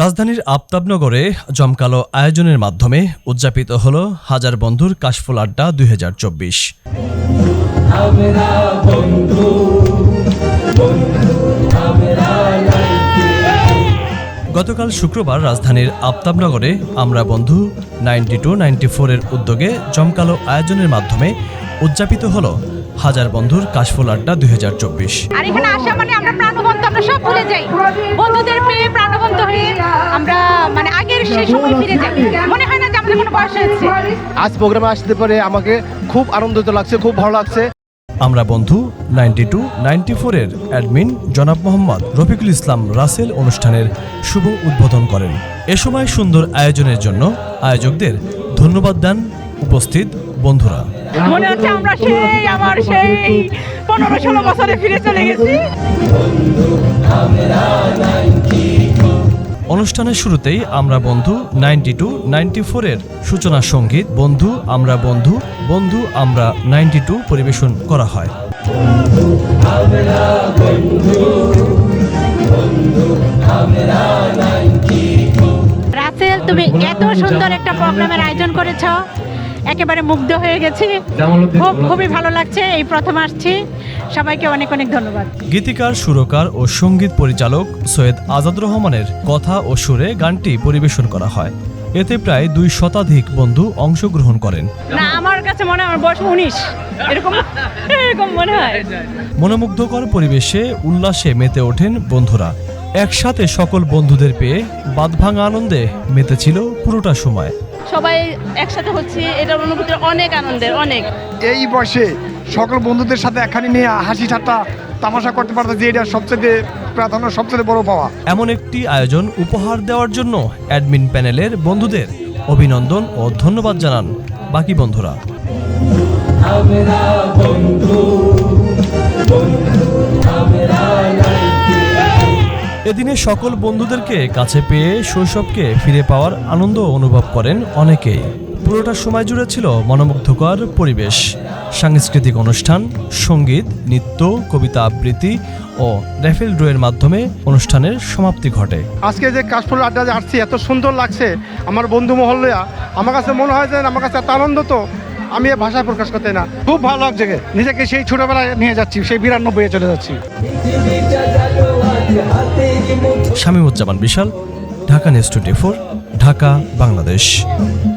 রাজধানীর আফতাবনগরে জমকালো আয়োজনের মাধ্যমে উদযাপিত হলো হাজার বন্ধুর কাশফুল আড্ডা 2024। গতকাল শুক্রবার রাজধানীর আফতাবনগরে আমরা বন্ধু 92-94 এর উদ্যোগে জমকালো আয়োজনের মাধ্যমে উদযাপিত হলো হাজার বন্ধুর কাশফুল আড্ডা 2024। আর এখানে আসা মানে আমরা প্রাণবন্ত, আমরা সব ভুলে যাই। বন্ধুদের পেয়ে প্রাণবন্ত হয়ে আমরা মানে আগের সেই সময় ফিরে যাই। মনে হয় না যে আমাদের কোনো বয়স হয়েছে। আজ প্রোগ্রামে আসতে পারে আমাকে খুব আনন্দিত লাগছে, খুব ভালো লাগছে। আমরা বন্ধু 92-94 এর অ্যাডমিন জনাব মোহাম্মদ রফিকুল ইসলাম রাসেল অনুষ্ঠানের শুভ উদ্বোধন করেন। এ সময় সুন্দর আয়োজনের জন্য আয়োজকদের ধন্যবাদ দেন উপস্থিত বন্ধুরা। মনে হচ্ছে আমরা সেই 15-16 বছরে ফিরে চলে গেছি। অনুষ্ঠানের শুরুতেই আমরা বন্ধু 92-94 এর সূচনা সঙ্গীত বন্ধু আমরা বন্ধু বন্ধু আমরা 92 পরিবেশন করা হয়। রাসেল, তুমি এত সুন্দর একটা প্রোগ্রামের আয়োজন করেছো, একেবারে মুগ্ধ হয়ে গেছি। খুবই ভালো লাগছে, এই প্রথম আসছি। সবাইকে অনেক অনেক ধন্যবাদ। গীতিকার, সুরকার ও সঙ্গীত পরিচালক সৈয়দ আজাদ রহমানের কথা ও সুরে গানটি পরিবেশন করা হয়। এতে প্রায় 2 শতাধিক বন্ধু অংশগ্রহণ করেন। না, আমার কাছে মনে হয় আমার বয়স 19, এরকম মনে হয়। মনোমুগ্ধকর পরিবেশে উল্লাসে মেতে ওঠেন বন্ধুরা। একসাথে সকল বন্ধুদের পেয়ে বাঁধভাঙা আনন্দে মেতেছিল পুরোটা সময়। সবাই একসাথে হচ্ছে, এটার অনুভূতি অনেক আনন্দের, অনেক। এই বয়সে সকল বন্ধুদের সাথে একখানি নিয়ে হাসি ঠাট্টা তামাশা করতে পারতে, যে এটা সবচেয়ে প্রাধান্য, সবচেয়ে বড় পাওয়া। এমন একটি আয়োজন উপহার দেওয়ার জন্য অ্যাডমিন প্যানেলের বন্ধুদের অভিনন্দন ও ধন্যবাদ জানান বাকি বন্ধুরা। এদিনে সকল বন্ধুদেরকে কাছে পেয়ে শৈশবকে ফিরে পাওয়ার আনন্দ অনুভব করেন অনেকেই। পুরোটা সময় জুড়ে ছিল মনোমুগ্ধকর পরিবেশ, সাংস্কৃতিক অনুষ্ঠান, সঙ্গীত, নৃত্য, কবিতা আবৃত্তি ও র্যাফেল ড্রয়ের মাধ্যমে অনুষ্ঠানের সমাপ্তি ঘটে। আজকে যে কাশফুল আড্ডা আসছি, এত সুন্দর লাগছে আমার বন্ধু মহল্লা। আমার কাছে মনে হয় যে আমার কাছে এত আনন্দ তো আমি এ ভাষায় প্রকাশ করতে না। খুব ভালো লাগছে, নিজেকে সেই ছোটবেলায় নিয়ে যাচ্ছি, সেই 92-এ চলে যাচ্ছি। শামীমুজ্জামান বিশাল, ঢাকা নিউজ 24, ঢাকা, বাংলাদেশ।